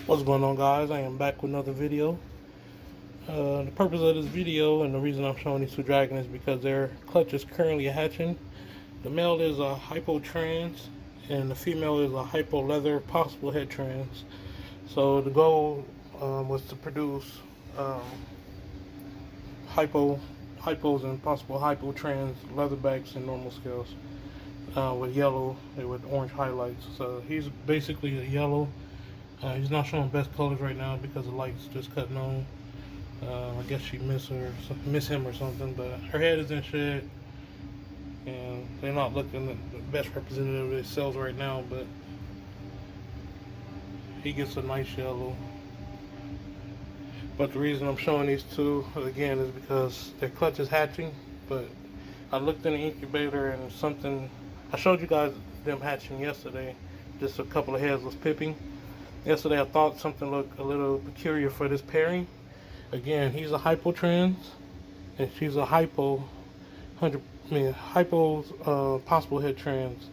What's going on, guys? I am back with another video. The purpose of this video and the reason I'm showing these two dragons is because their clutch is currently hatching. The male is a hypo trans and the female is a hypo leather possible head trans. So the goal was to produce hypos and possible hypo trans leatherbacks and normal scales with yellow and with orange highlights. So he's basically a yellow. He's not showing best colors right now because the light's just cutting on. I guess she miss him or something, but her head is in shed, and they're not looking the best representative of themselves right now. But he gets a nice yellow. But the reason I'm showing these two again is because their clutch is hatching. But I looked in the incubator and something. I showed you guys them hatching yesterday. Just a couple of heads was pipping. Yesterday I thought something looked a little peculiar for this pairing. Again, he's a hypo trans and she's a hypo possible head trans.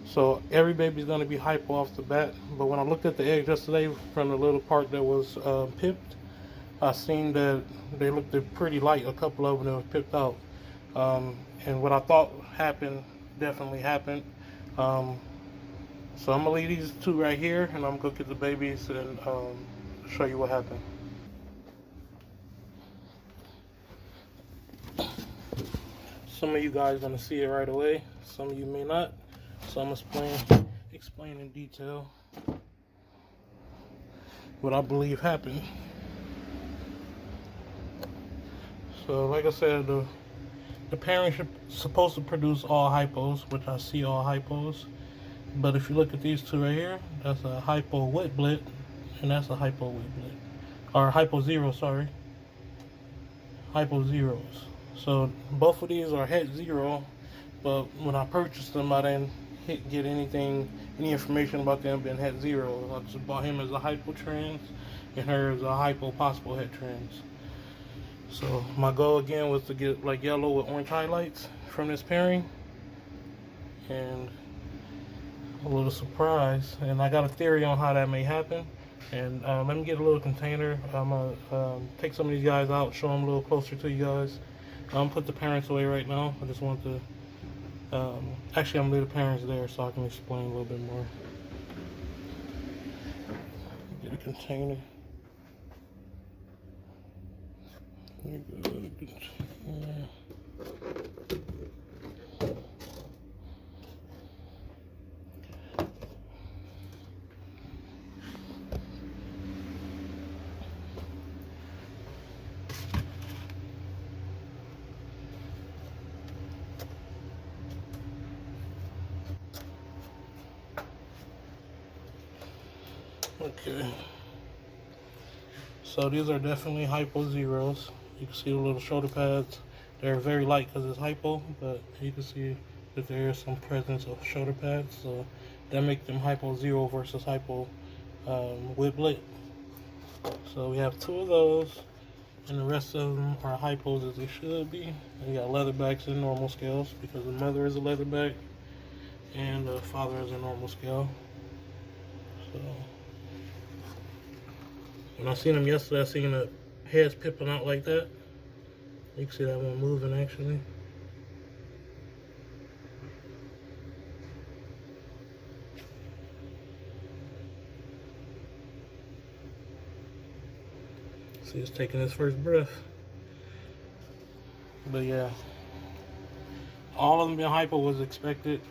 So every baby's gonna be hypo off the bat. But when I looked at the eggs yesterday from the little part that was pipped, I seen that they looked pretty light. A couple of them that was pipped out, and what I thought happened definitely happened. So I'm gonna leave these two right here, and I'm gonna go get the babies and show you what happened. Some of you guys gonna see it right away. Some of you may not. So I'm gonna explain in detail what I believe happened. So, like I said, the pairing is supposed to produce all hypos, which I see all hypos. But if you look at these two right here, that's a hypo wet blit, and that's a hypo wet blit. Or hypo zero, sorry. Hypo zeros. So both of these are het zero, but when I purchased them, I didn't get any information about them being het zero. I just bought him as a hypo trans, and her as a hypo possible het trans. So my goal again was to get like yellow with orange highlights from this pairing, and a little surprise, and I got a theory on how that may happen. And let me get a little container. I'm gonna take some of these guys out, show them a little closer to you guys. I'm gonna put the parents away right now. I just want to actually I'm gonna leave the parents there so I can explain a little bit more. Get a container. Okay, so these are definitely hypo zeros. You can see the little shoulder pads. They're very light because it's hypo, but you can see that there is some presence of shoulder pads, so that makes them hypo zero versus hypo wet blit. So we have two of those, and the rest of them are hypos as they should be. And you got leatherbacks and normal scales because the mother is a leatherback and the father is a normal scale. So when I seen them yesterday, I seen the heads pipping out like that. You can see that one moving actually. See, it's taking his first breath. But yeah, all of them being hypo was expected.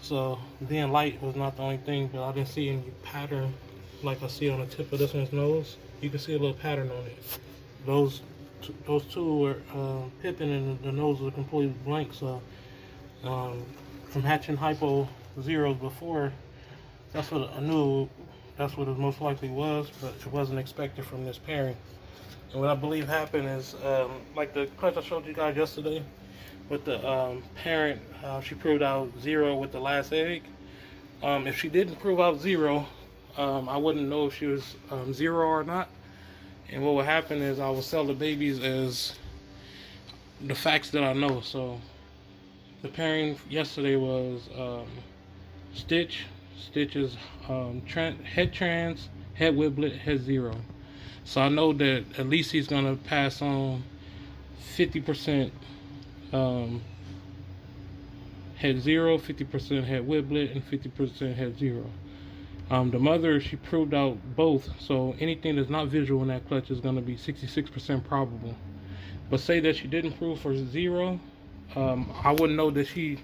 So being light was not the only thing, but I didn't see any pattern like I see on the tip of this one's nose. You can see a little pattern on it. Those two were pipping and the nose was completely blank. So from hatching hypo zeros before, that's what I knew. That's what it most likely was, but it wasn't expected from this pairing. And what I believe happened is, like the clutch I showed you guys yesterday with the parent, she proved out zero with the last egg. If she didn't prove out zero, I wouldn't know if she was zero or not. And what would happen is I would sell the babies as the facts that I know. So the pairing yesterday was Stitch. Stitch is head trans, het whiplet, het 0. So I know that at least he's gonna pass on 50% het 0, 50% het whiplet, and 50% het 0. The mother, she proved out both, so anything that's not visual in that clutch is going to be 66% probable. But say that she didn't prove for 0, I wouldn't know that she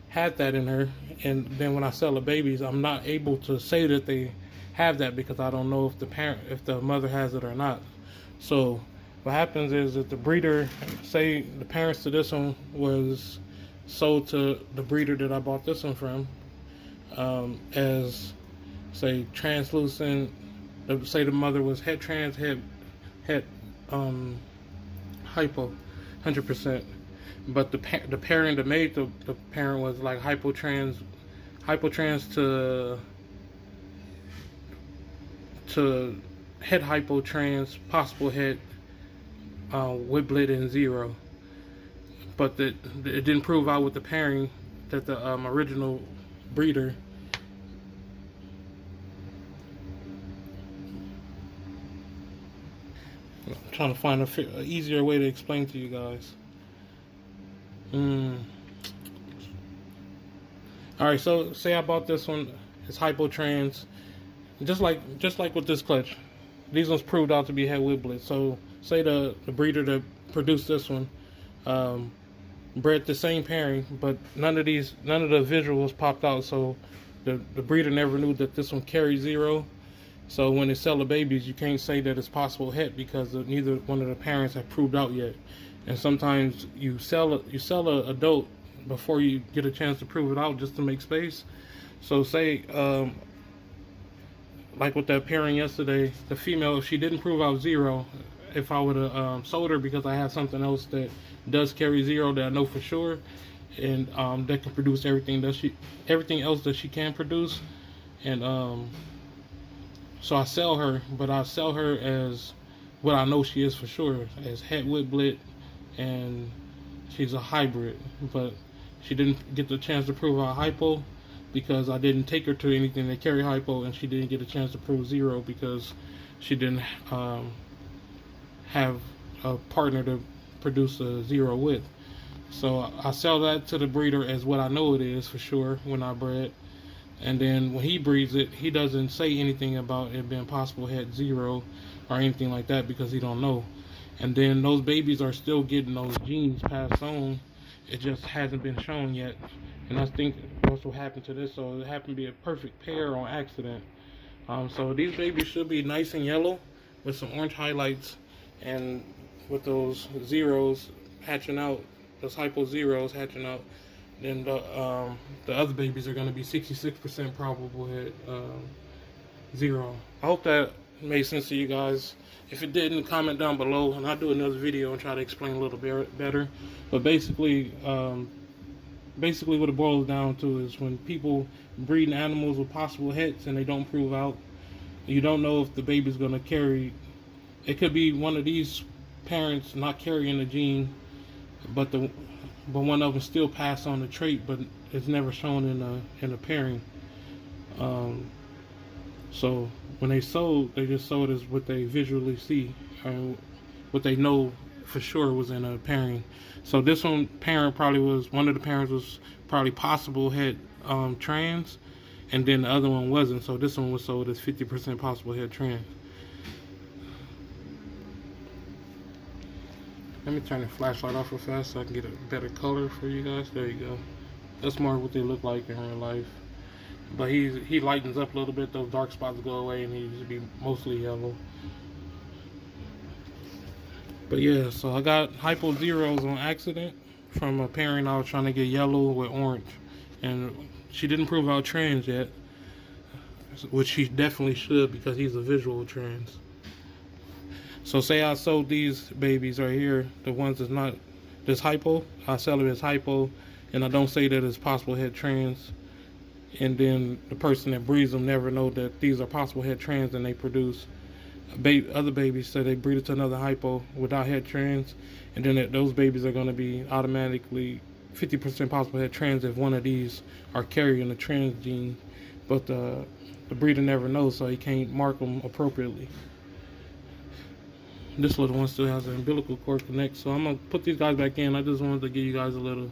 had that in her, and then when I sell the babies, I'm not able to say that they have that because I don't know if the mother has it or not. So what happens is that the breeder, say the parents to this one was sold to the breeder that I bought this one from, as say translucent. Say the mother was het trans, het hypo, 100%. But the parent that made the parent was like hypotrans to het hypotrans, possible het whiplet and 0. But it didn't prove out with the pairing that the original breeder. I'm trying to find a easier way to explain to you guys. Alright, so say I bought this one, it's hypotrans. Just like with this clutch, these ones proved out to be het whiplet. So say the breeder that produced this one bred the same pairing, but none of the visuals popped out, so the breeder never knew that this one carried 0. So when they sell the babies, you can't say that it's possible het because neither one of the parents have proved out yet. And sometimes you sell a adult before you get a chance to prove it out just to make space. So say like with that pairing yesterday, the female, if she didn't prove out 0, if I would have sold her because I have something else that does carry 0 that I know for sure, and that can produce everything else that she can produce, and so I sell her, but I sell her as what I know she is for sure, as het whiplet, and she's a hybrid. But she didn't get the chance to prove out hypo because I didn't take her to anything that carry hypo, and she didn't get a chance to prove 0 because she didn't have a partner to produce a 0 with. So I sell that to the breeder as what I know it is for sure when I bred. And then when he breeds it, he doesn't say anything about it being possible het 0 or anything like that because he don't know. And then those babies are still getting those genes passed on. It just hasn't been shown yet. And I think that's what happened to this. So it happened to be a perfect pair on accident. So these babies should be nice and yellow with some orange highlights, and with those 0s hatching out, those hypo 0s hatching out. Then the other babies are going to be 66% probable het 0. I hope that made sense to you guys. If it didn't, comment down below, and I'll do another video and try to explain a little bit better. But basically what it boils down to is when people breed animals with possible hets and they don't prove out, you don't know if the baby's going to carry. It could be one of these parents not carrying the gene, but one of them still passed on the trait, but it's never shown in a pairing. So when they sold, they just sold as what they visually see, or what they know for sure was in a pairing. So this one one of the parents was probably possible het trans, and then the other one wasn't. So this one was sold as 50% possible het trans. Let me turn the flashlight off real fast so I can get a better color for you guys. There you go. That's more what they look like in real life. But he lightens up a little bit. Those dark spots go away, and he used to be mostly yellow. But yeah, so I got hypo 0s on accident from a pairing I was trying to get yellow with orange, and she didn't prove out trans yet, which she definitely should because he's a visual trans. So say I sold these babies right here, the ones that's not this hypo, I sell it as hypo, and I don't say that it's possible het trans, and then the person that breeds them never know that these are possible het trans, and they produce other babies, so they breed it to another hypo without het trans, and then those babies are going to be automatically 50% possible het trans if one of these are carrying the trans gene, but the the breeder never knows, so he can't mark them appropriately. This little one still has an umbilical cord connect, so I'm gonna put these guys back in. I just wanted to give you guys a little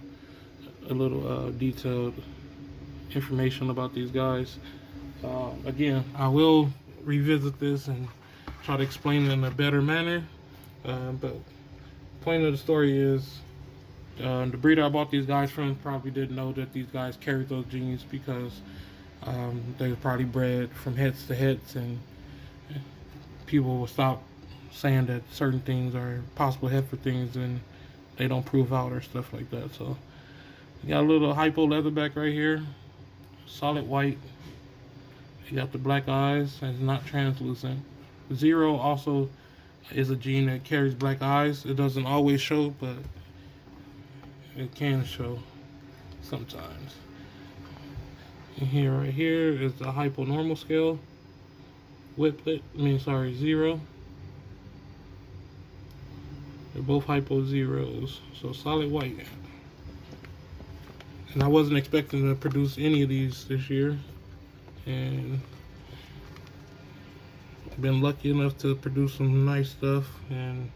detailed information about these guys. Again, I will revisit this and try to explain it in a better manner. But point of the story is, the breeder I bought these guys from probably didn't know that these guys carried those genes, because they were probably bred from heads to heads, and people will stop saying that certain things are possible heifer things and they don't prove out or stuff like that. So you got a little hypo leatherback right here, solid white. You got the black eyes and it's not translucent. 0 also is a gene that carries black eyes. It doesn't always show, but it can show sometimes. And here, right here, is the hypo normal scale. Whiplet, 0. They're both hypo 0s, so solid white. And I wasn't expecting to produce any of these this year, and I've been lucky enough to produce some nice stuff. And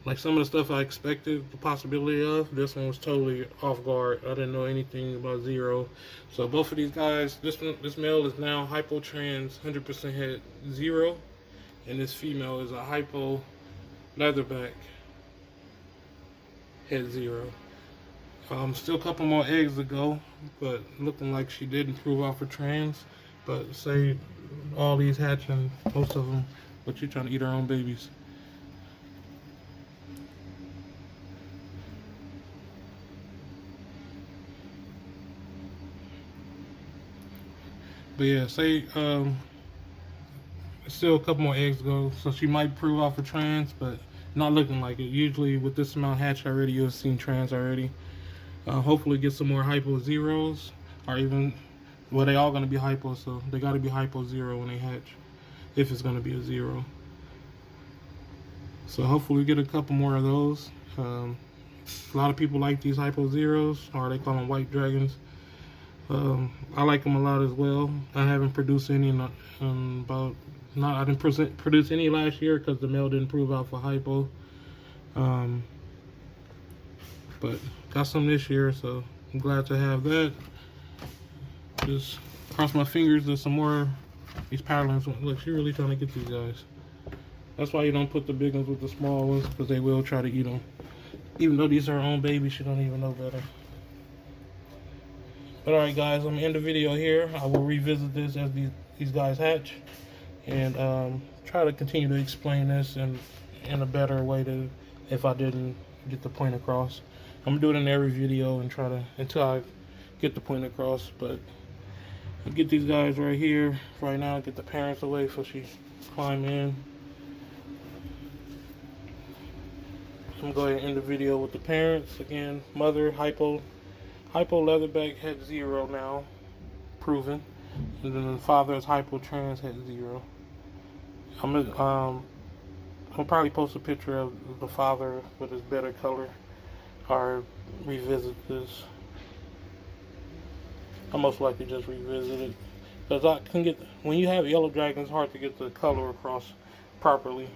like some of the stuff I expected the possibility of, this one was totally off guard. I didn't know anything about 0. So both of these guys, this male is now hypo trans 100% head 0, and this female is a hypo leatherback head 0. Still a couple more eggs to go, but looking like she didn't prove out for trans. But say all these hatching, most of them, but she's trying to eat her own babies. But yeah, say still a couple more eggs to go, so she might prove out for trans, but not looking like it. Usually with this amount hatched already, you've seen trans already. Hopefully get some more hypo 0s, or even, well, they all gonna be hypo, so they gotta be hypo 0 when they hatch, if it's gonna be a 0. So hopefully we get a couple more of those. A lot of people like these hypo 0s, or they call them white dragons. I like them a lot as well. I haven't produced any I didn't produce any last year because the male didn't prove out for hypo. But got some this year, so I'm glad to have that. Just cross my fingers that some more these powderlings. Look, she's really trying to get these guys. That's why you don't put the big ones with the small ones, because they will try to eat them. Even though these are her own babies, she don't even know better. But alright guys, I'm gonna end the video here. I will revisit this as these guys hatch, and try to continue to explain this in a better way than if I didn't get the point across. I'm gonna do it in every video and try to, until I get the point across. But I'll get these guys right here right now, get the parents away so she climb in. I'm gonna go ahead and end the video with the parents. Again, mother hypo leatherback head 0 now, proven, and then the father is hypo trans head 0. I'll probably post a picture of the father with his better color, or revisit this. I'll most likely just revisit it, because I can get, when you have yellow dragon, it's hard to get the color across properly.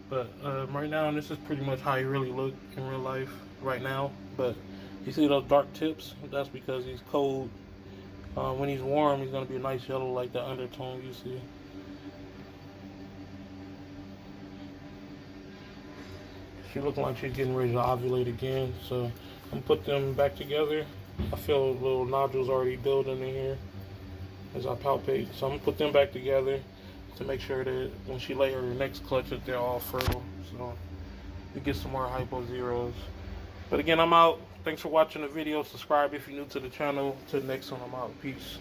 But right now, this is pretty much how he really look in real life right now. But you see those dark tips? That's because he's cold. When he's warm, he's gonna be a nice yellow, like the undertone you see. She looking like she's getting ready to ovulate again, so I'm gonna put them back together. I feel little nodules already building in here as I palpate, so I'm gonna put them back together to make sure that when she lay her next clutch that they're all fertile, so we get some more hypo 0s. But again, I'm out. Thanks for watching the video. Subscribe if you're new to the channel. Till the next one, I'm out. Peace.